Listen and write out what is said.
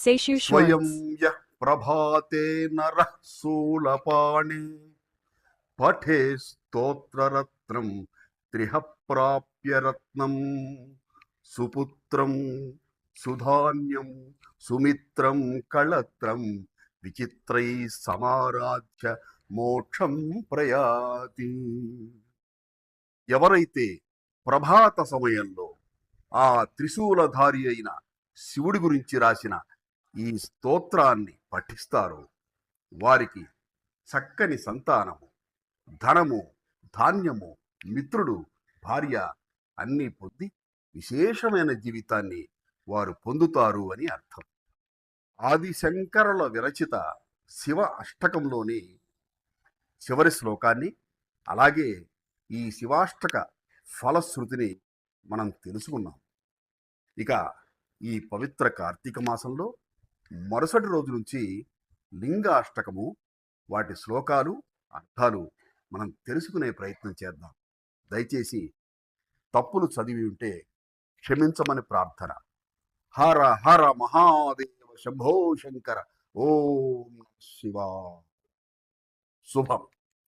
స్వయం యః ప్రభాతే నరః శూలపాణి పఠే స్తోత్రరత్నం త్రిహ ప్రాప్య రత్నం సుపుత్రం సుధాన్యం సుమిత్రం కళత్రం విచిత్రై సమారాధ్య మోక్షం ప్రయాతి. ఎవరైతే ప్రభాత సమయంలో ఆ త్రిశూలధారి అయిన శివుడి గురించి రాసిన ఈ స్తోత్రాన్ని పఠిస్తారో వారికి చక్కని సంతానము, ధనము, ధాన్యము, మిత్రుడు, భార్య అన్నీ పొంది విశేషమైన జీవితాన్ని వారు పొందుతారు అని అర్థం. ఆదిశంకరుల విరచిత శివ అష్టకంలోని చివరి శ్లోకాన్ని, అలాగే ఈ శివాష్టక ఫలశ్రుతిని మనం తెలుసుకున్నాం. ఇక ఈ పవిత్ర కార్తీక మాసంలో మరుసటి రోజు నుంచి లింగాష్టకము, వాటి శ్లోకాలు, అర్థాలు మనం తెలుసుకునే ప్రయత్నం చేద్దాం. దయచేసి తప్పులు చదివి ఉంటే క్షమించమని ప్రార్థన. హర హర మహాదేవ శంభో శంకర. ఓం శివా. శుభం.